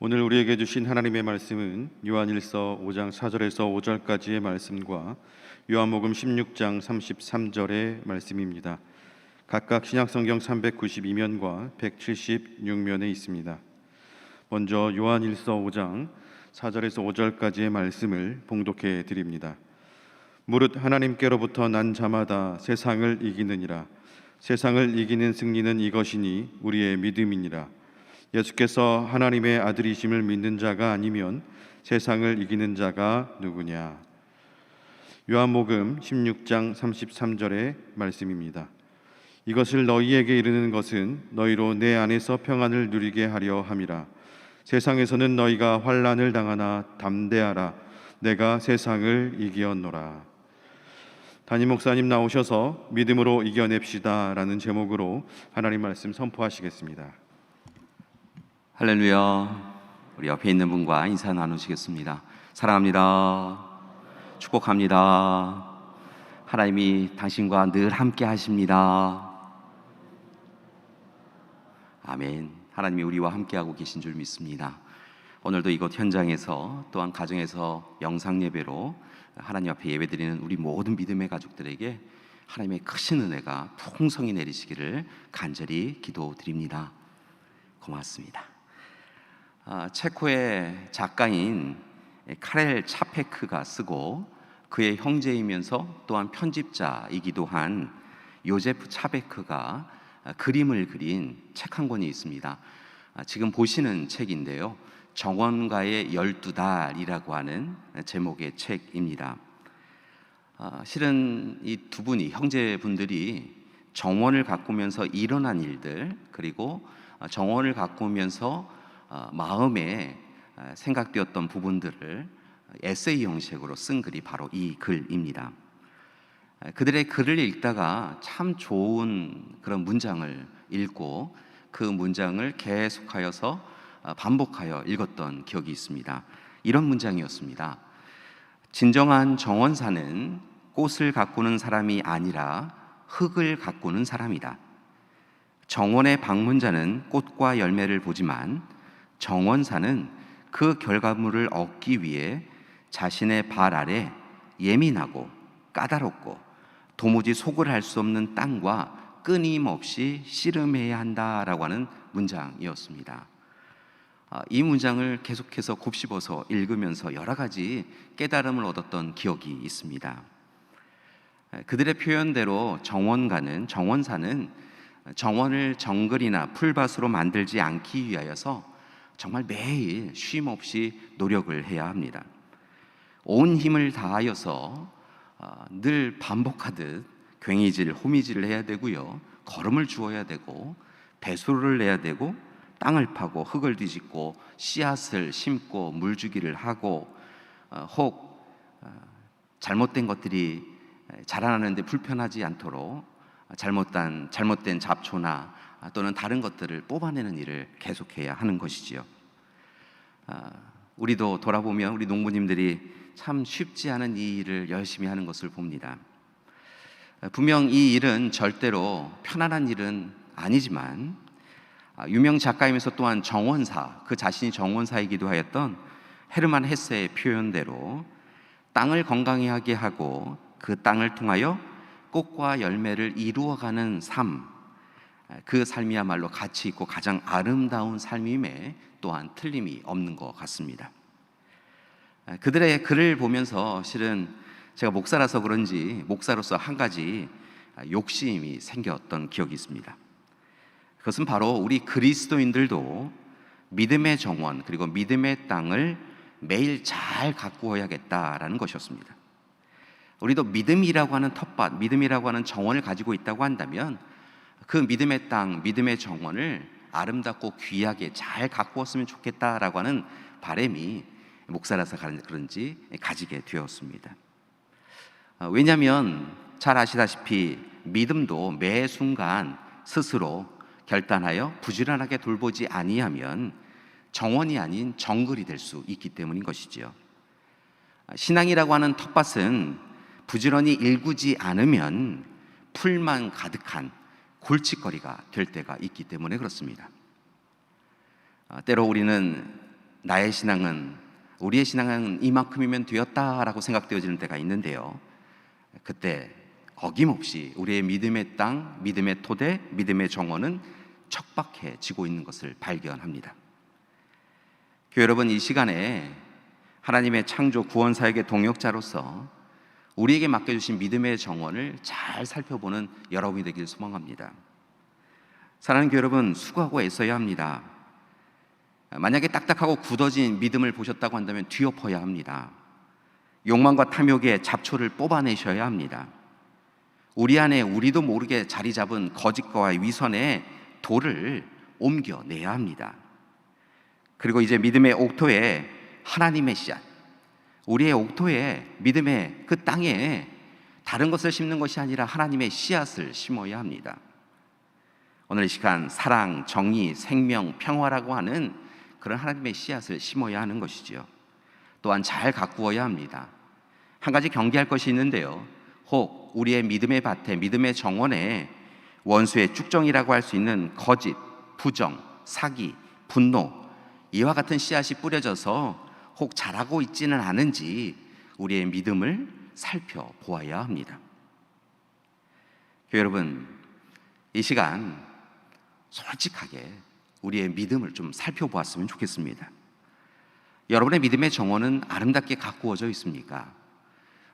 오늘 우리에게 주신 하나님의 말씀은 요한일서 5장 4절에서 5절까지의 말씀과 요한복음 16장 33절의 말씀입니다. 각각 신약성경 392면과 176면에 있습니다. 먼저 요한일서 5장 4절에서 5절까지의 말씀을 봉독해 드립니다. 무릇 하나님께로부터 난 자마다 세상을 이기느니라. 세상을 이기는 승리는 이것이니 우리의 믿음이니라. 예수께서 하나님의 아들이심을 믿는 자가 아니면 세상을 이기는 자가 누구냐. 요한복음 16장 33절의 말씀입니다. 이것을 너희에게 이르는 것은 너희로 내 안에서 평안을 누리게 하려 함이라. 세상에서는 너희가 환난을 당하나 담대하라. 내가 세상을 이기었노라. 담임 목사님 나오셔서 믿음으로 이겨냅시다 라는 제목으로 하나님 말씀 선포하시겠습니다. 할렐루야. 우리 옆에 있는 분과 인사 나누시겠습니다. 사랑합니다. 축복합니다. 하나님이 당신과 늘 함께 하십니다. 아멘. 하나님이 우리와 함께하고 계신 줄 믿습니다. 오늘도 이곳 현장에서 또한 가정에서 영상 예배로 하나님 앞에 예배드리는 우리 모든 믿음의 가족들에게 하나님의 크신 은혜가 풍성히 내리시기를 간절히 기도드립니다. 고맙습니다. 체코의 작가인 카렐 차페크가 쓰고 그의 형제이면서 또한 편집자이기도 한 요제프 차베크가 그림을 그린 책 한 권이 있습니다. 지금 보시는 책인데요, 정원가의 12달이라고 하는 제목의 책입니다. 실은 이 두 분이 형제분들이 정원을 가꾸면서 일어난 일들, 그리고 정원을 가꾸면서 마음에 생각되었던 부분들을 에세이 형식으로 쓴 글이 바로 이 글입니다. 그들의 글을 읽다가 참 좋은 그런 문장을 읽고 그 문장을 계속하여서 반복하여 읽었던 기억이 있습니다. 이런 문장이었습니다. 진정한 정원사는 꽃을 가꾸는 사람이 아니라 흙을 가꾸는 사람이다. 정원의 방문자는 꽃과 열매를 보지만 정원사는 그 결과물을 얻기 위해 자신의 발 아래 예민하고 까다롭고 도무지 속을 할 수 없는 땅과 끊임없이 씨름해야 한다라고 하는 문장이었습니다. 이 문장을 계속해서 곱씹어서 읽으면서 여러 가지 깨달음을 얻었던 기억이 있습니다. 그들의 표현대로 정원사는 정원을 정글이나 풀밭으로 만들지 않기 위하여서 정말 매일 쉼 없이 노력을 해야 합니다. 온 힘을 다하여서 늘 반복하듯 괭이질, 호미질을 해야 되고요, 거름을 주어야 되고 배수를 내야 되고 땅을 파고 흙을 뒤집고 씨앗을 심고 물주기를 하고 혹 잘못된 것들이 자라나는데 불편하지 않도록 잘못된 잡초나 또는 다른 것들을 뽑아내는 일을 계속해야 하는 것이지요. 우리도 돌아보면 우리 농부님들이 참 쉽지 않은 이 일을 열심히 하는 것을 봅니다. 분명 이 일은 절대로 편안한 일은 아니지만 유명 작가이면서 또한 정원사, 그 자신이 정원사이기도 하였던 헤르만 헤세의 표현대로 땅을 건강하게 하고 그 땅을 통하여 꽃과 열매를 이루어가는 삶, 그 삶이야말로 가치 있고 가장 아름다운 삶임에 또한 틀림이 없는 것 같습니다. 그들의 글을 보면서 실은 제가 목사라서 그런지 목사로서 한 가지 욕심이 생겼던 기억이 있습니다. 그것은 바로 우리 그리스도인들도 믿음의 정원 그리고 믿음의 땅을 매일 잘 가꾸어야겠다라는 것이었습니다. 우리도 믿음이라고 하는 텃밭, 믿음이라고 하는 정원을 가지고 있다고 한다면 그 믿음의 땅, 믿음의 정원을 아름답고 귀하게 잘 가꾸었으면 좋겠다라고 하는 바람이 목사라서 그런지 가지게 되었습니다. 왜냐하면 잘 아시다시피 믿음도 매 순간 스스로 결단하여 부지런하게 돌보지 아니하면 정원이 아닌 정글이 될 수 있기 때문인 것이지요. 신앙이라고 하는 텃밭은 부지런히 일구지 않으면 풀만 가득한 골칫거리가 될 때가 있기 때문에 그렇습니다. 때로 우리는 나의 신앙은, 우리의 신앙은 이만큼이면 되었다라고 생각되어지는 때가 있는데요, 그때 어김없이 우리의 믿음의 땅, 믿음의 토대, 믿음의 정원은 척박해지고 있는 것을 발견합니다. 교회 여러분, 이 시간에 하나님의 창조 구원 사역의 동역자로서 우리에게 맡겨주신 믿음의 정원을 잘 살펴보는 여러분이 되길 소망합니다. 사랑하는 교회 여러분, 수고하고 애써야 합니다. 만약에 딱딱하고 굳어진 믿음을 보셨다고 한다면 뒤엎어야 합니다. 욕망과 탐욕의 잡초를 뽑아내셔야 합니다. 우리 안에 우리도 모르게 자리 잡은 거짓과 위선의 돌을 옮겨내야 합니다. 그리고 이제 믿음의 옥토에 하나님의 씨앗, 우리의 옥토에, 믿음의 그 땅에 다른 것을 심는 것이 아니라 하나님의 씨앗을 심어야 합니다. 오늘 이 시간 사랑, 정의, 생명, 평화라고 하는 그런 하나님의 씨앗을 심어야 하는 것이지요. 또한 잘 가꾸어야 합니다. 한 가지 경계할 것이 있는데요, 혹 우리의 믿음의 밭에, 믿음의 정원에 원수의 쭉정이라고 할 수 있는 거짓, 부정, 사기, 분노, 이와 같은 씨앗이 뿌려져서 혹 자라고 있지는 않은지 우리의 믿음을 살펴보아야 합니다. 교회 여러분, 이 시간 솔직하게 우리의 믿음을 좀 살펴보았으면 좋겠습니다. 여러분의 믿음의 정원은 아름답게 가꾸어져 있습니까?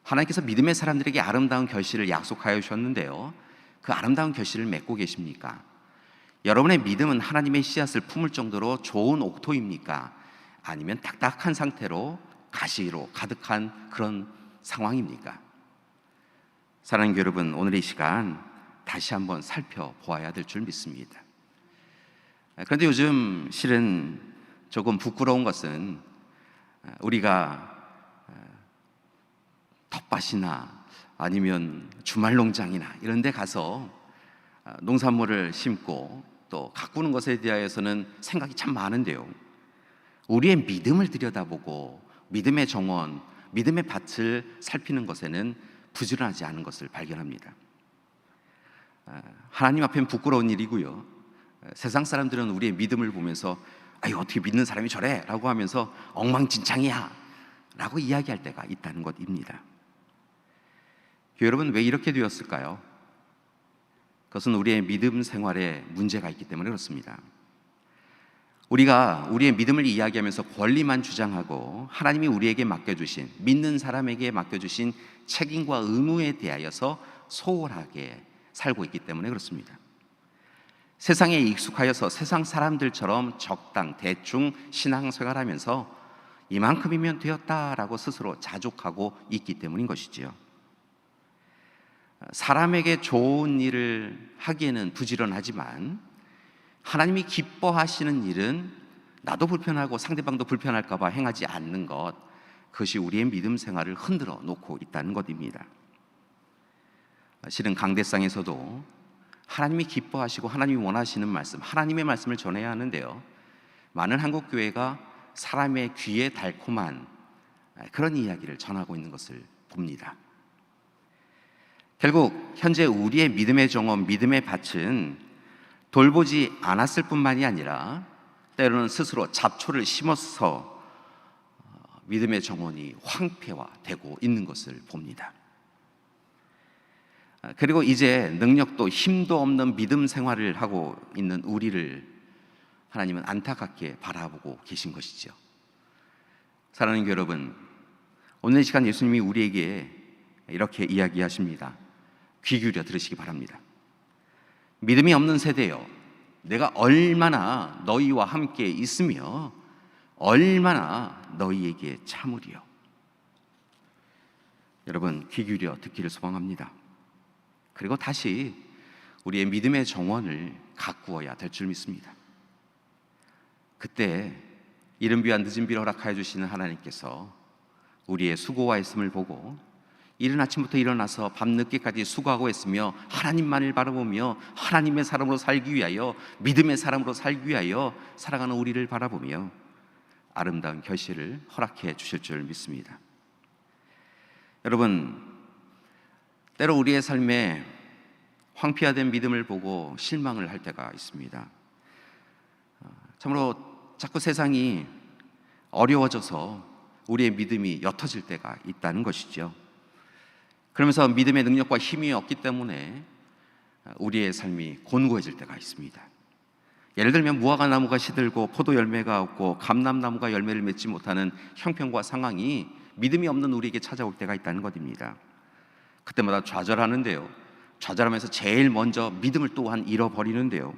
하나님께서 믿음의 사람들에게 아름다운 결실을 약속하여 주셨는데요, 그 아름다운 결실을 맺고 계십니까? 여러분의 믿음은 하나님의 씨앗을 품을 정도로 좋은 옥토입니까? 아니면 딱딱한 상태로 가시로 가득한 그런 상황입니까? 사랑하는 여러분, 오늘 이 시간 다시 한번 살펴보아야 될 줄 믿습니다. 그런데 요즘 실은 조금 부끄러운 것은 우리가 텃밭이나 아니면 주말농장이나 이런 데 가서 농산물을 심고 또 가꾸는 것에 대하여서는 생각이 참 많은데요, 우리의 믿음을 들여다보고 믿음의 정원, 믿음의 밭을 살피는 것에는 부지런하지 않은 것을 발견합니다. 하나님 앞엔 부끄러운 일이고요, 세상 사람들은 우리의 믿음을 보면서 아유, 어떻게 믿는 사람이 저래? 라고 하면서 엉망진창이야 라고 이야기할 때가 있다는 것입니다. 여러분, 왜 이렇게 되었을까요? 그것은 우리의 믿음 생활에 문제가 있기 때문에 그렇습니다. 우리가 우리의 믿음을 이야기하면서 권리만 주장하고 하나님이 우리에게 맡겨주신, 믿는 사람에게 맡겨주신 책임과 의무에 대하여서 소홀하게 살고 있기 때문에 그렇습니다. 세상에 익숙하여서 세상 사람들처럼 적당, 대충 신앙생활하면서 이만큼이면 되었다라고 스스로 자족하고 있기 때문인 것이지요. 사람에게 좋은 일을 하기에는 부지런하지만 하나님이 기뻐하시는 일은 나도 불편하고 상대방도 불편할까 봐 행하지 않는 것, 그것이 우리의 믿음 생활을 흔들어 놓고 있다는 것입니다. 실은 강대상에서도 하나님이 기뻐하시고 하나님이 원하시는 말씀, 하나님의 말씀을 전해야 하는데요, 많은 한국 교회가 사람의 귀에 달콤한 그런 이야기를 전하고 있는 것을 봅니다. 결국 현재 우리의 믿음의 정원, 믿음의 밭은 돌보지 않았을 뿐만이 아니라 때로는 스스로 잡초를 심어서 믿음의 정원이 황폐화되고 있는 것을 봅니다. 그리고 이제 능력도 힘도 없는 믿음 생활을 하고 있는 우리를 하나님은 안타깝게 바라보고 계신 것이죠. 사랑하는 여러분, 오늘 이 시간 예수님이 우리에게 이렇게 이야기하십니다. 귀 기울여 들으시기 바랍니다. 믿음이 없는 세대여, 내가 얼마나 너희와 함께 있으며 얼마나 너희에게 참으리요. 여러분, 귀 기울여 듣기를 소망합니다. 그리고 다시 우리의 믿음의 정원을 가꾸어야 될 줄 믿습니다. 그때 이른 비와 늦은 비를 허락하여 주시는 하나님께서 우리의 수고와 애씀을 보고 이른 아침부터 일어나서 밤늦게까지 수고하고 했으며 하나님만을 바라보며 하나님의 사람으로 살기 위하여, 믿음의 사람으로 살기 위하여 살아가는 우리를 바라보며 아름다운 결실을 허락해 주실 줄 믿습니다. 여러분, 때로 우리의 삶에 황폐화된 믿음을 보고 실망을 할 때가 있습니다. 참으로 자꾸 세상이 어려워져서 우리의 믿음이 옅어질 때가 있다는 것이죠. 그러면서 믿음의 능력과 힘이 없기 때문에 우리의 삶이 곤고해질 때가 있습니다. 예를 들면 무화과 나무가 시들고 포도 열매가 없고 감람나무가 열매를 맺지 못하는 형편과 상황이 믿음이 없는 우리에게 찾아올 때가 있다는 것입니다. 그때마다 좌절하는데요, 좌절하면서 제일 먼저 믿음을 또한 잃어버리는데요,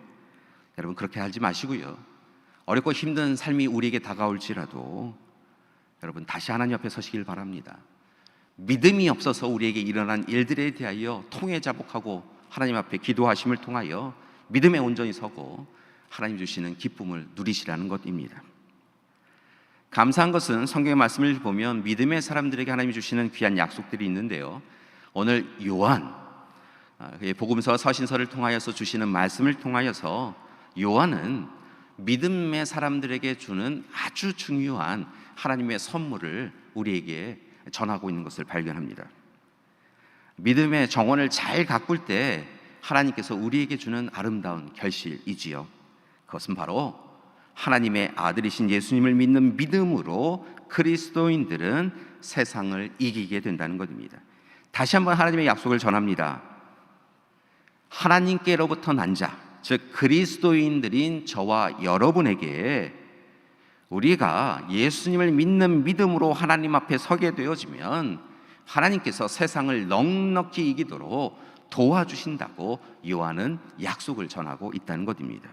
여러분 그렇게 하지 마시고요, 어렵고 힘든 삶이 우리에게 다가올지라도 여러분 다시 하나님 앞에 서시길 바랍니다. 믿음이 없어서 우리에게 일어난 일들에 대하여 통회자복하고 하나님 앞에 기도하심을 통하여 믿음에 온전히 서고 하나님 주시는 기쁨을 누리시라는 것입니다. 감사한 것은 성경의 말씀을 보면 믿음의 사람들에게 하나님이 주시는 귀한 약속들이 있는데요, 오늘 요한 복음서와 서신서를 통하여서 주시는 말씀을 통하여서 요한은 믿음의 사람들에게 주는 아주 중요한 하나님의 선물을 우리에게 전하고 있는 것을 발견합니다. 믿음의 정원을 잘 가꿀 때 하나님께서 우리에게 주는 아름다운 결실이지요. 그것은 바로 하나님의 아들이신 예수님을 믿는 믿음으로 그리스도인들은 세상을 이기게 된다는 것입니다. 다시 한번 하나님의 약속을 전합니다. 하나님께로부터 난 자, 즉 그리스도인들인 저와 여러분에게 우리가 예수님을 믿는 믿음으로 하나님 앞에 서게 되어지면 하나님께서 세상을 넉넉히 이기도록 도와주신다고 요한은 약속을 전하고 있다는 것입니다.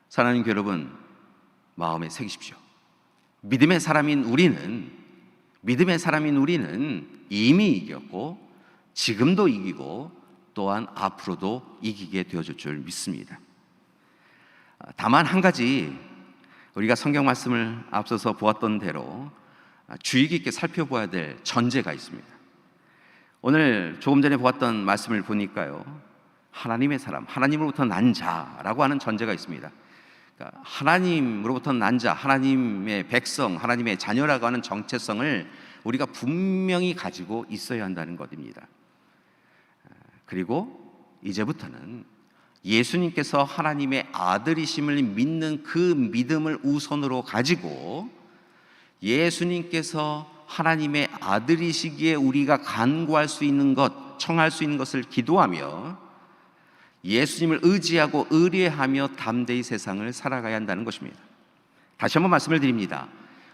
사랑하는 여러분, 마음에 새기십시오. 믿음의 사람인 우리는 이미 이겼고 지금도 이기고 또한 앞으로도 이기게 되어질 줄 믿습니다. 다만 한 가지 우리가 성경 말씀을 앞서서 보았던 대로 주의 깊게 살펴봐야 될 전제가 있습니다. 오늘 조금 전에 보았던 말씀을 보니까요, 하나님의 사람, 하나님으로부터 난 자라고 하는 전제가 있습니다. 그러니까 하나님으로부터 난 자, 하나님의 백성, 하나님의 자녀라고 하는 정체성을 우리가 분명히 가지고 있어야 한다는 것입니다. 그리고 이제부터는 예수님께서 하나님의 아들이심을 믿는 그 믿음을 우선으로 가지고 예수님께서 하나님의 아들이시기에 우리가 간구할 수 있는 것, 청할 수 있는 것을 기도하며 예수님을 의지하고 의뢰하며 담대히 세상을 살아가야 한다는 것입니다. 다시 한번 말씀을 드립니다.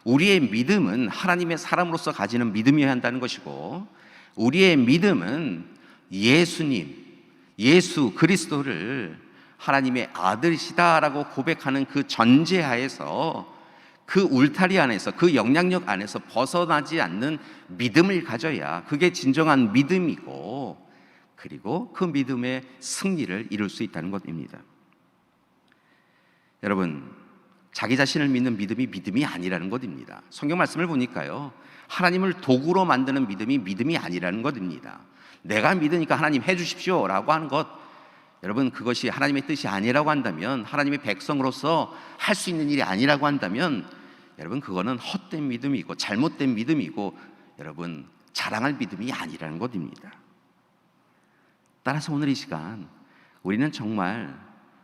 우리의 믿음은 하나님의 사람으로서 가지는 믿음이어야 한다는 것이고, 우리의 믿음은 예수 그리스도를 하나님의 아들이시다라고 고백하는 그 전제하에서 그 울타리 안에서, 그 영향력 안에서 벗어나지 않는 믿음을 가져야 그게 진정한 믿음이고, 그리고 그 믿음의 승리를 이룰 수 있다는 것입니다. 여러분, 자기 자신을 믿는 믿음이 아니라는 것입니다. 성경 말씀을 보니까요, 하나님을 도구로 만드는 믿음이 아니라는 것입니다. 내가 믿으니까 하나님 해주십시오 라고 하는 것, 여러분 그것이 하나님의 뜻이 아니라고 한다면, 하나님의 백성으로서 할 수 있는 일이 아니라고 한다면, 여러분 그거는 헛된 믿음이고 잘못된 믿음이고 여러분 자랑할 믿음이 아니라는 것입니다. 따라서 오늘 이 시간 우리는 정말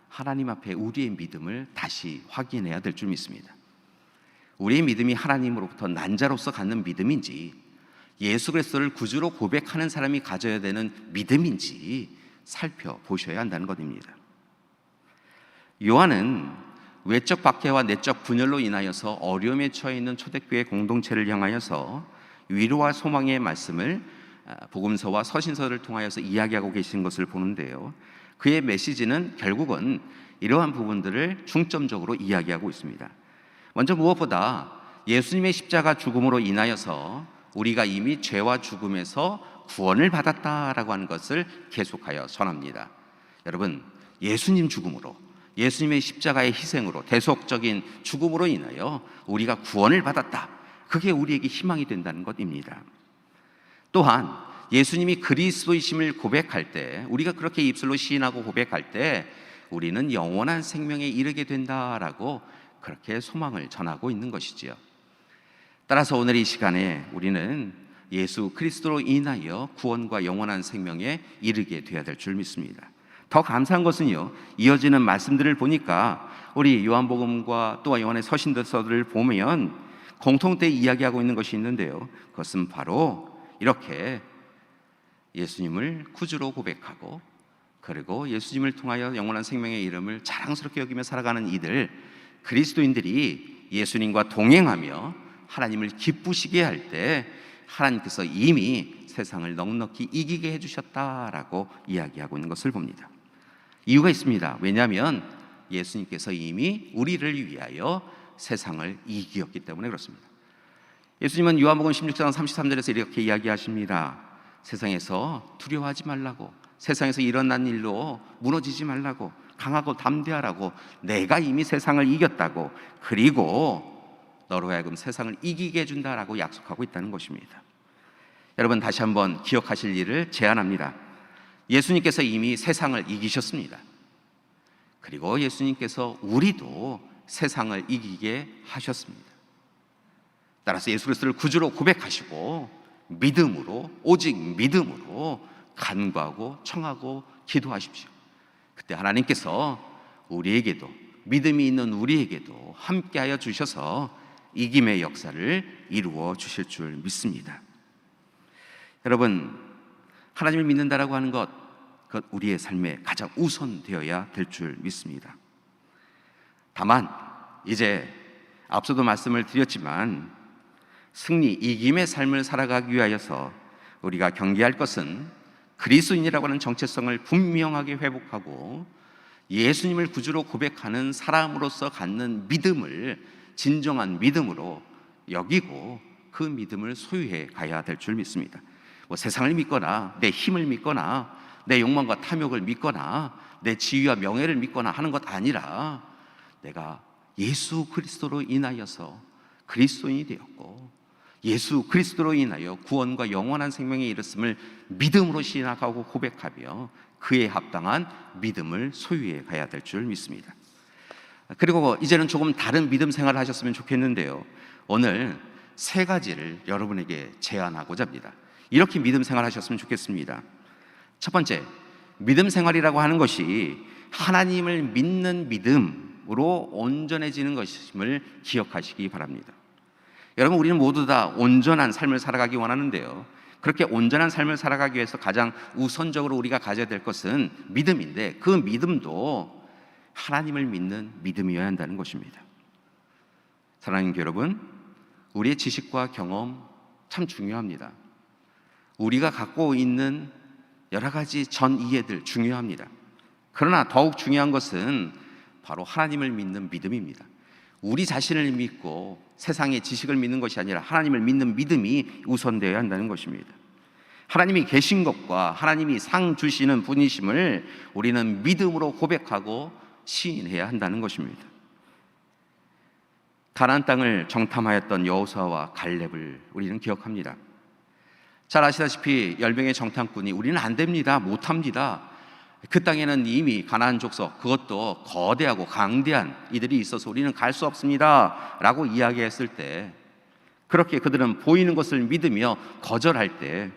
하나님 앞에 우리의 믿음을 다시 확인해야 될 줄 믿습니다. 우리의 믿음이 하나님으로부터 난 자로서 갖는 믿음인지, 예수 그리스도를 구주로 고백하는 사람이 가져야 되는 믿음인지 살펴보셔야 한다는 것입니다. 요한은 외적 박해와 내적 분열로 인하여서 어려움에 처해 있는 초대교회 공동체를 향하여서 위로와 소망의 말씀을 복음서와 서신서를 통하여서 이야기하고 계신 것을 보는데요, 그의 메시지는 결국은 이러한 부분들을 중점적으로 이야기하고 있습니다. 먼저 무엇보다 예수님의 십자가 죽음으로 인하여서 우리가 이미 죄와 죽음에서 구원을 받았다라고 하는 것을 계속하여 전합니다. 여러분, 예수님 죽음으로, 예수님의 십자가의 희생으로, 대속적인 죽음으로 인하여 우리가 구원을 받았다, 그게 우리에게 희망이 된다는 것입니다. 또한 예수님이 그리스도이심을 고백할 때, 우리가 그렇게 입술로 시인하고 고백할 때 우리는 영원한 생명에 이르게 된다라고 그렇게 소망을 전하고 있는 것이지요. 따라서 오늘 이 시간에 우리는 예수 그리스도로 인하여 구원과 영원한 생명에 이르게 되어야 될 줄 믿습니다. 더 감사한 것은요, 이어지는 말씀들을 보니까 우리 요한복음과 또한 요한의 서신서들을 보면 공통되게 이야기하고 있는 것이 있는데요, 그것은 바로 이렇게 예수님을 구주로 고백하고 그리고 예수님을 통하여 영원한 생명의 이름을 자랑스럽게 여기며 살아가는 이들 그리스도인들이 예수님과 동행하며 하나님을 기쁘시게 할 때 하나님께서 이미 세상을 넉넉히 이기게 해주셨다라고 이야기하고 있는 것을 봅니다. 이유가 있습니다. 왜냐하면 예수님께서 이미 우리를 위하여 세상을 이기었기 때문에 그렇습니다. 예수님은 요한복음 16장 33절에서 이렇게 이야기하십니다. 세상에서 두려워하지 말라고, 세상에서 일어난 일로 무너지지 말라고, 강하고 담대하라고, 내가 이미 세상을 이겼다고, 그리고 너로 하여금 세상을 이기게 해준다라고 약속하고 있다는 것입니다. 여러분, 다시 한번 기억하실 일을 제안합니다. 예수님께서 이미 세상을 이기셨습니다. 그리고 예수님께서 우리도 세상을 이기게 하셨습니다. 따라서 예수 그리스도를 구주로 고백하시고 믿음으로, 오직 믿음으로 간구하고 청하고 기도하십시오. 그때 하나님께서 우리에게도, 믿음이 있는 우리에게도 함께하여 주셔서 이김의 역사를 이루어 주실 줄 믿습니다. 여러분, 하나님을 믿는다라고 하는 것, 그것 우리의 삶에 가장 우선되어야 될 줄 믿습니다. 다만 이제 앞서도 말씀을 드렸지만 승리, 이김의 삶을 살아가기 위하여서 우리가 경계할 것은 그리스도인이라고 하는 정체성을 분명하게 회복하고 예수님을 구주로 고백하는 사람으로서 갖는 믿음을 진정한 믿음으로 여기고 그 믿음을 소유해 가야 될 줄 믿습니다. 뭐 세상을 믿거나 내 힘을 믿거나 내 욕망과 탐욕을 믿거나 내 지위와 명예를 믿거나 하는 것 아니라 내가 예수 그리스도로 인하여서 그리스도인이 되었고 예수 그리스도로 인하여 구원과 영원한 생명에 이르렀음을 믿음으로 신학하고 고백하며 그에 합당한 믿음을 소유해 가야 될 줄 믿습니다. 그리고 이제는 조금 다른 믿음 생활을 하셨으면 좋겠는데요, 오늘 세 가지를 여러분에게 제안하고자 합니다. 이렇게 믿음 생활 하셨으면 좋겠습니다. 첫 번째, 믿음 생활이라고 하는 것이 하나님을 믿는 믿음으로 온전해지는 것임을 기억하시기 바랍니다. 여러분, 우리는 모두 다 온전한 삶을 살아가기 원하는데요, 그렇게 온전한 삶을 살아가기 위해서 가장 우선적으로 우리가 가져야 될 것은 믿음인데 그 믿음도 하나님을 믿는 믿음이어야 한다는 것입니다. 사랑하는 여러분, 우리의 지식과 경험 참 중요합니다. 우리가 갖고 있는 여러 가지 전 이해들 중요합니다. 그러나 더욱 중요한 것은 바로 하나님을 믿는 믿음입니다. 우리 자신을 믿고 세상의 지식을 믿는 것이 아니라 하나님을 믿는 믿음이 우선되어야 한다는 것입니다. 하나님이 계신 것과 하나님이 상 주시는 분이심을 우리는 믿음으로 고백하고 시인해야 한다는 것입니다. 가나안 땅을 정탐하였던 여호수아와 갈렙을 우리는 기억합니다. 잘 아시다시피 10명의 정탐꾼이 우리는 안 됩니다, 못합니다, 그 땅에는 이미 가나안 족속, 그것도 거대하고 강대한 이들이 있어서 우리는 갈 수 없습니다 라고 이야기했을 때, 그렇게 그들은 보이는 것을 믿으며 거절할 때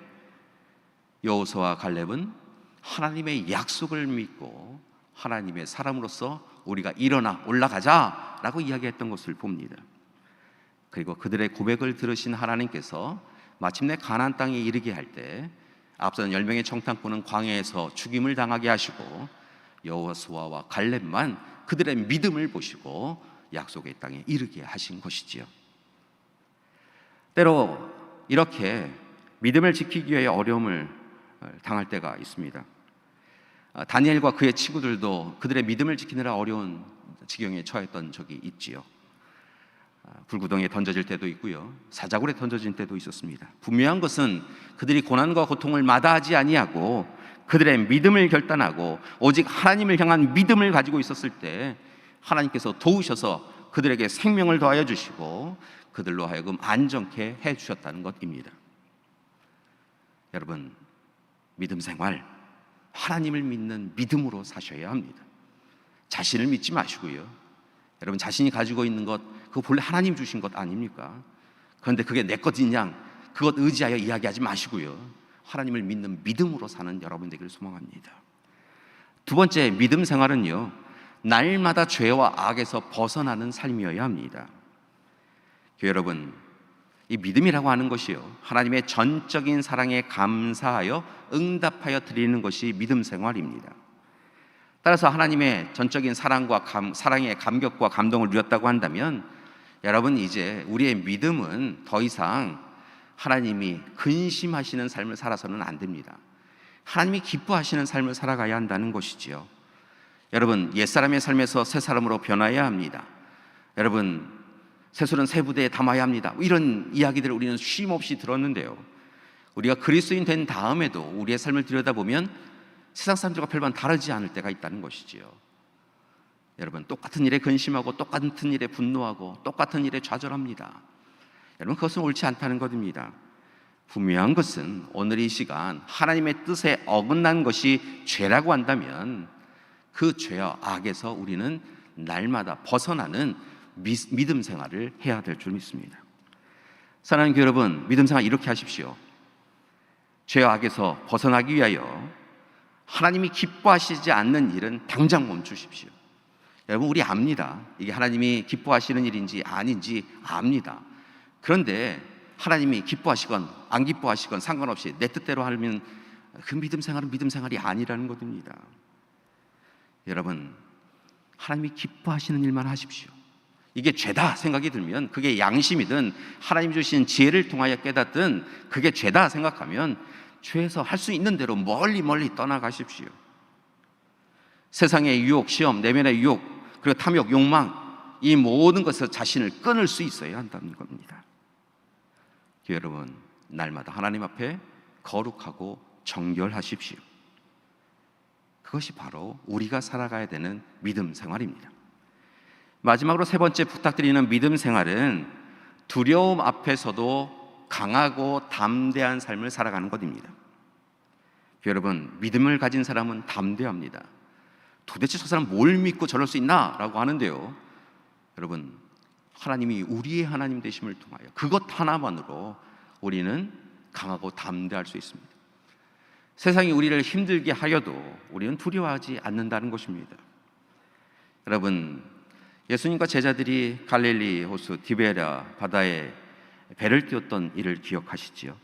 여호수아와 갈렙은 하나님의 약속을 믿고 하나님의 사람으로서 우리가 일어나 올라가자 라고 이야기했던 것을 봅니다. 그리고 그들의 고백을 들으신 하나님께서 마침내 가나안 땅에 이르게 할 때 앞선 10명의 정탐꾼은 광야에서 죽임을 당하게 하시고 여호수아와 갈렙만 그들의 믿음을 보시고 약속의 땅에 이르게 하신 것이지요. 때로 이렇게 믿음을 지키기 위해 어려움을 당할 때가 있습니다. 다니엘과 그의 친구들도 그들의 믿음을 지키느라 어려운 지경에 처했던 적이 있지요. 불구덩이에 던져질 때도 있고요, 사자굴에 던져진 때도 있었습니다. 분명한 것은 그들이 고난과 고통을 마다하지 아니하고 그들의 믿음을 결단하고 오직 하나님을 향한 믿음을 가지고 있었을 때 하나님께서 도우셔서 그들에게 생명을 더하여 주시고 그들로 하여금 안정케 해주셨다는 것입니다. 여러분, 믿음 생활, 하나님을 믿는 믿음으로 사셔야 합니다. 자신을 믿지 마시고요, 여러분 자신이 가지고 있는 것, 그거 본래 하나님 주신 것 아닙니까? 그런데 그게 내 것인 양 그것 의지하여 이야기하지 마시고요, 하나님을 믿는 믿음으로 사는 여러분 되기를 소망합니다. 두 번째 믿음 생활은요, 날마다 죄와 악에서 벗어나는 삶이어야 합니다. 교회 여러분, 이 믿음이라고 하는 것이요, 하나님의 전적인 사랑에 감사하여 응답하여 드리는 것이 믿음 생활입니다. 따라서 하나님의 전적인 사랑의 감격과 감동을 누렸다고 한다면, 여러분 이제 우리의 믿음은 더 이상 하나님이 근심하시는 삶을 살아서는 안 됩니다. 하나님이 기뻐하시는 삶을 살아가야 한다는 것이지요. 여러분, 옛사람의 삶에서 새사람으로 변화해야 합니다. 여러분, 새술은 새 부대에 담아야 합니다. 이런 이야기들을 우리는 쉼없이 들었는데요, 우리가 그리스도인 된 다음에도 우리의 삶을 들여다보면 세상 사람들과 별반 다르지 않을 때가 있다는 것이지요. 여러분, 똑같은 일에 근심하고 똑같은 일에 분노하고 똑같은 일에 좌절합니다. 여러분, 그것은 옳지 않다는 것입니다. 분명한 것은 오늘 이 시간 하나님의 뜻에 어긋난 것이 죄라고 한다면 그 죄와 악에서 우리는 날마다 벗어나는 믿음 생활을 해야 될 줄 믿습니다. 사랑하는 교회 여러분, 믿음 생활 이렇게 하십시오. 죄와 악에서 벗어나기 위하여 하나님이 기뻐하시지 않는 일은 당장 멈추십시오. 여러분, 우리 압니다. 이게 하나님이 기뻐하시는 일인지 아닌지 압니다. 그런데 하나님이 기뻐하시건 안 기뻐하시건 상관없이 내 뜻대로 하면 그 믿음 생활은 믿음 생활이 아니라는 것입니다. 여러분, 하나님이 기뻐하시는 일만 하십시오. 이게 죄다 생각이 들면, 그게 양심이든 하나님 주신 지혜를 통하여 깨닫든 그게 죄다 생각하면 죄에서 할 수 있는 대로 멀리 떠나가십시오. 세상의 유혹, 시험, 내면의 유혹, 그리고 탐욕, 욕망, 이 모든 것에서 자신을 끊을 수 있어야 한다는 겁니다. 교회 여러분, 날마다 하나님 앞에 거룩하고 정결하십시오. 그것이 바로 우리가 살아가야 되는 믿음 생활입니다. 마지막으로 세 번째 부탁드리는 믿음 생활은 두려움 앞에서도 강하고 담대한 삶을 살아가는 것입니다. 여러분, 믿음을 가진 사람은 담대합니다. 도대체 저 사람 뭘 믿고 저럴 수 있나? 라고 하는데요, 여러분, 하나님이 우리의 하나님 되심을 통하여 그것 하나만으로 우리는 강하고 담대할 수 있습니다. 세상이 우리를 힘들게 하여도 우리는 두려워하지 않는다는 것입니다. 여러분, 예수님과 제자들이 갈릴리 호수 디베랴 바다에 배를 띄웠던 일을 기억하시지요.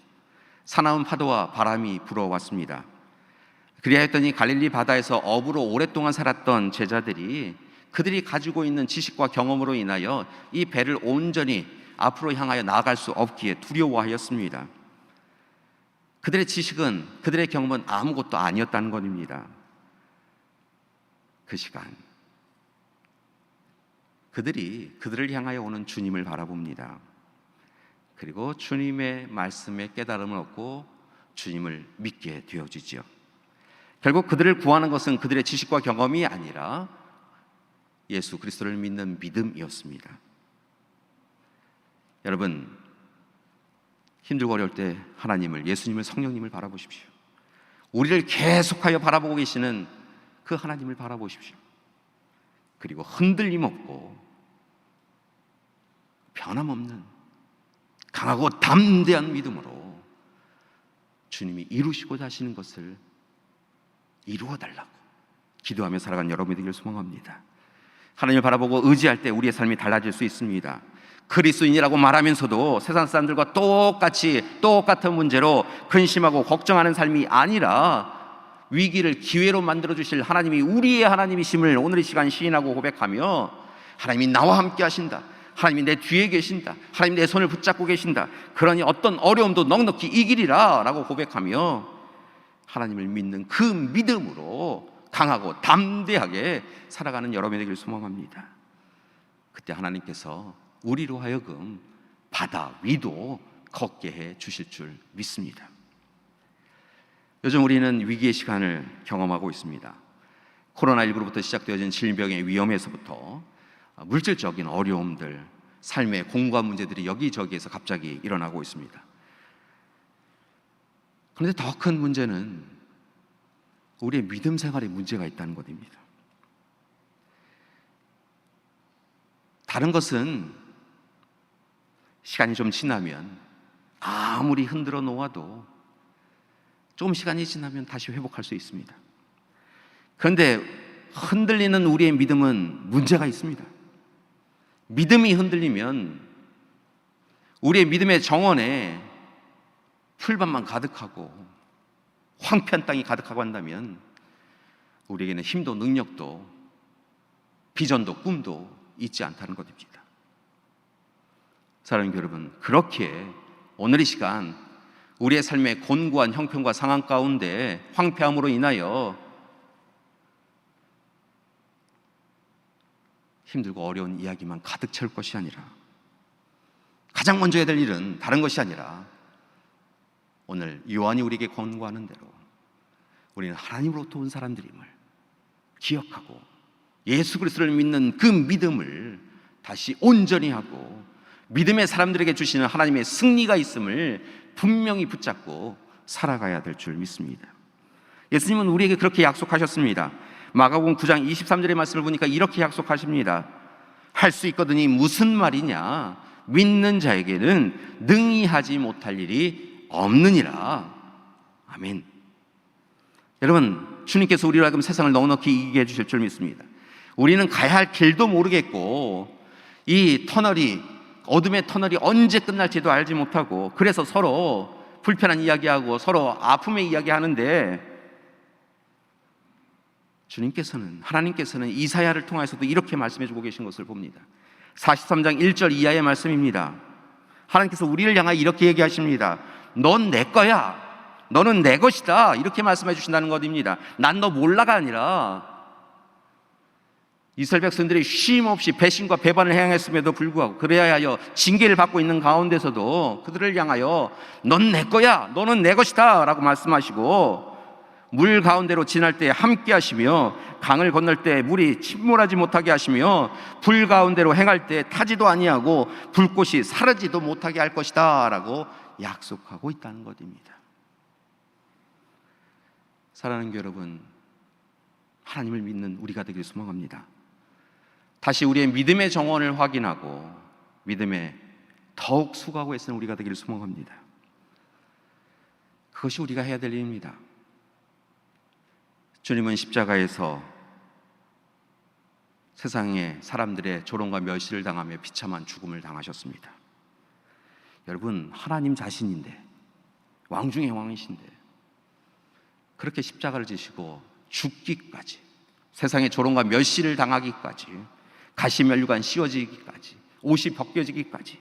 사나운 파도와 바람이 불어왔습니다. 그리하였더니 갈릴리 바다에서 어부로 오랫동안 살았던 제자들이 그들이 가지고 있는 지식과 경험으로 인하여 이 배를 온전히 앞으로 향하여 나아갈 수 없기에 두려워하였습니다. 그들의 지식은, 그들의 경험은 아무것도 아니었다는 것입니다. 그 시간 그들이 그들을 향하여 오는 주님을 바라봅니다. 그리고 주님의 말씀에 깨달음을 얻고 주님을 믿게 되어지죠. 결국 그들을 구하는 것은 그들의 지식과 경험이 아니라 예수 그리스도를 믿는 믿음이었습니다. 여러분, 힘들고 어려울 때 하나님을, 예수님을, 성령님을 바라보십시오. 우리를 계속하여 바라보고 계시는 그 하나님을 바라보십시오. 그리고 흔들림 없고 변함없는 강하고 담대한 믿음으로 주님이 이루시고자 하시는 것을 이루어달라고 기도하며 살아가는 여러분이 되기를 소망합니다. 하나님을 바라보고 의지할 때 우리의 삶이 달라질 수 있습니다. 그리스도인이라고 말하면서도 세상 사람들과 똑같은 문제로 근심하고 걱정하는 삶이 아니라 위기를 기회로 만들어주실 하나님이 우리의 하나님이심을 오늘 이 시간 시인하고 고백하며, 하나님이 나와 함께 하신다, 하나님이 내 뒤에 계신다, 하나님이 내 손을 붙잡고 계신다, 그러니 어떤 어려움도 넉넉히 이기리라 라고 고백하며 하나님을 믿는 그 믿음으로 강하고 담대하게 살아가는 여러분이 되기를 소망합니다. 그때 하나님께서 우리로 하여금 바다 위도 걷게 해 주실 줄 믿습니다. 요즘 우리는 위기의 시간을 경험하고 있습니다. 코로나19로부터 시작되어진 질병의 위험에서부터 물질적인 어려움들, 삶의 공과 문제들이 여기저기에서 갑자기 일어나고 있습니다. 그런데 더 큰 문제는 우리의 믿음 생활에 문제가 있다는 것입니다. 다른 것은 시간이 좀 지나면 아무리 흔들어 놓아도 조금 시간이 지나면 다시 회복할 수 있습니다. 그런데 흔들리는 우리의 믿음은 문제가 있습니다. 믿음이 흔들리면 우리의 믿음의 정원에 풀밭만 가득하고 황폐한 땅이 가득하고 한다면 우리에게는 힘도 능력도 비전도 꿈도 있지 않다는 것입니다. 사랑하는 여러분, 그렇게 오늘 이 시간 우리의 삶의 곤고한 형편과 상황 가운데 황폐함으로 인하여 힘들고 어려운 이야기만 가득 채울 것이 아니라, 가장 먼저 해야 될 일은 다른 것이 아니라 오늘 요한이 우리에게 권고하는 대로 우리는 하나님으로부터 온 사람들임을 기억하고 예수 그리스도를 믿는 그 믿음을 다시 온전히 하고 믿음의 사람들에게 주시는 하나님의 승리가 있음을 분명히 붙잡고 살아가야 될 줄 믿습니다. 예수님은 우리에게 그렇게 약속하셨습니다. 마가복음 9장 23절의 말씀을 보니까 이렇게 약속하십니다. 할 수 있거든이 무슨 말이냐? 믿는 자에게는 능히 하지 못할 일이 없느니라. 아멘. 여러분, 주님께서 우리로 하여금 세상을 넉넉히 이기게 해주실 줄 믿습니다. 우리는 가야 할 길도 모르겠고 이 터널이, 어둠의 터널이 언제 끝날지도 알지 못하고, 그래서 서로 불편한 이야기하고 서로 아픔의 이야기하는데, 주님께서는, 하나님께서는 이사야를 통해서도 이렇게 말씀해주고 계신 것을 봅니다. 43장 1절 이하의 말씀입니다. 하나님께서 우리를 향하여 이렇게 얘기하십니다. 넌 내 거야, 너는 내 것이다, 이렇게 말씀해 주신다는 것입니다. 난 너 몰라가 아니라, 이스라엘 백성들이 쉼 없이 배신과 배반을 행했음에도 불구하고, 그래야 하여 징계를 받고 있는 가운데서도 그들을 향하여 넌 내 거야, 너는 내 것이다 라고 말씀하시고, 물 가운데로 지날 때 함께 하시며 강을 건널 때 물이 침몰하지 못하게 하시며 불 가운데로 행할 때 타지도 아니하고 불꽃이 사르지도 못하게 할 것이다 라고 약속하고 있다는 것입니다. 사랑하는 여러분, 하나님을 믿는 우리가 되길 소망합니다. 다시 우리의 믿음의 정원을 확인하고 믿음에 더욱 수고하고 애쓰는 우리가 되기를 소망합니다. 그것이 우리가 해야 될 일입니다. 주님은 십자가에서 세상의 사람들의 조롱과 멸시를 당하며 비참한 죽음을 당하셨습니다. 여러분, 하나님 자신인데, 왕 중의 왕이신데 그렇게 십자가를 지시고 죽기까지, 세상의 조롱과 멸시를 당하기까지, 가시면류관 씌워지기까지, 옷이 벗겨지기까지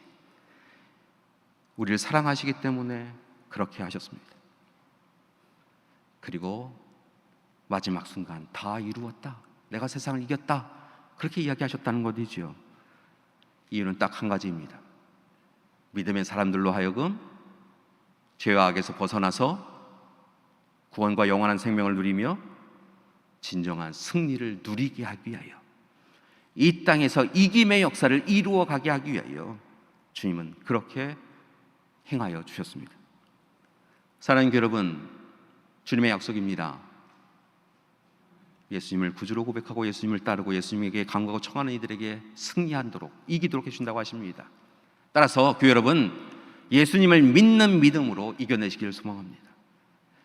우리를 사랑하시기 때문에 그렇게 하셨습니다. 그리고 마지막 순간 다 이루었다, 내가 세상을 이겼다, 그렇게 이야기하셨다는 것이죠. 이유는 딱 한 가지입니다. 믿음의 사람들로 하여금 죄와 악에서 벗어나서 구원과 영원한 생명을 누리며 진정한 승리를 누리게 하기 위하여, 이 땅에서 이김의 역사를 이루어 가게 하기 위하여 주님은 그렇게 행하여 주셨습니다. 사랑하는 여러분, 주님의 약속입니다. 예수님을 구주로 고백하고 예수님을 따르고 예수님에게 간구하고 청하는 이들에게 승리하도록, 이기도록 해준다고 하십니다. 따라서 교회 여러분, 예수님을 믿는 믿음으로 이겨내시기를 소망합니다.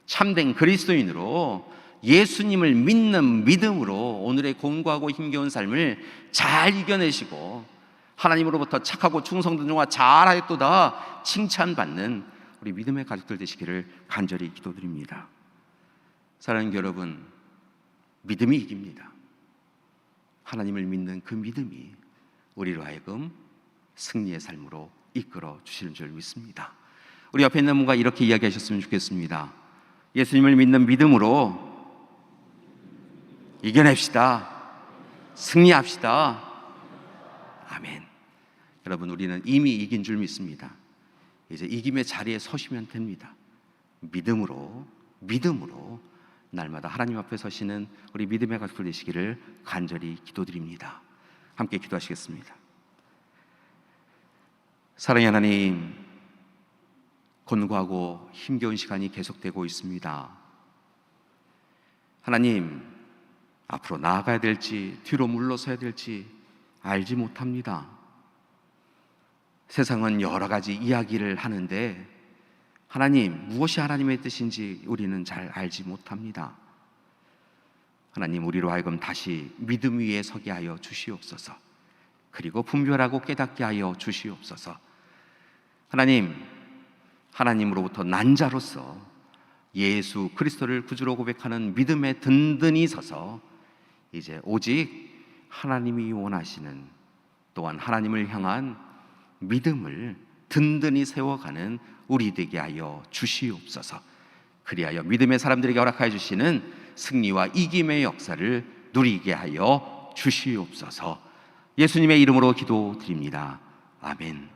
참된 그리스도인으로 예수님을 믿는 믿음으로 오늘의 곤고하고 힘겨운 삶을 잘 이겨내시고 하나님으로부터 착하고 충성된 종아 잘하였도다 칭찬받는 우리 믿음의 가족들 되시기를 간절히 기도드립니다. 사랑하는 여러분, 믿음이 이깁니다. 하나님을 믿는 그 믿음이 우리로 하여금 승리의 삶으로 이끌어 주시는 줄 믿습니다. 우리 옆에 있는 분과 이렇게 이야기하셨으면 좋겠습니다. 예수님을 믿는 믿음으로 이겨냅시다. 승리합시다. 아멘. 여러분, 우리는 이미 이긴 줄 믿습니다. 이제 이김의 자리에 서시면 됩니다. 믿음으로 날마다 하나님 앞에 서시는 우리 믿음의 가족들 되시기를 간절히 기도드립니다. 함께 기도하시겠습니다. 사랑의 하나님, 곤고하고 힘겨운 시간이 계속되고 있습니다. 하나님, 앞으로 나아가야 될지 뒤로 물러서야 될지 알지 못합니다. 세상은 여러 가지 이야기를 하는데 하나님, 무엇이 하나님의 뜻인지 우리는 잘 알지 못합니다. 하나님, 우리로 하여금 다시 믿음 위에 서게 하여 주시옵소서. 그리고 분별하고 깨닫게 하여 주시옵소서. 하나님, 하나님으로부터 난 자로서 예수 그리스도를 구주로 고백하는 믿음에 든든히 서서 이제 오직 하나님이 원하시는, 또한 하나님을 향한 믿음을 든든히 세워가는 우리 되게 하여 주시옵소서. 그리하여 믿음의 사람들에게 허락하여 주시는 승리와 이김의 역사를 누리게 하여 주시옵소서. 예수님의 이름으로 기도드립니다. 아멘.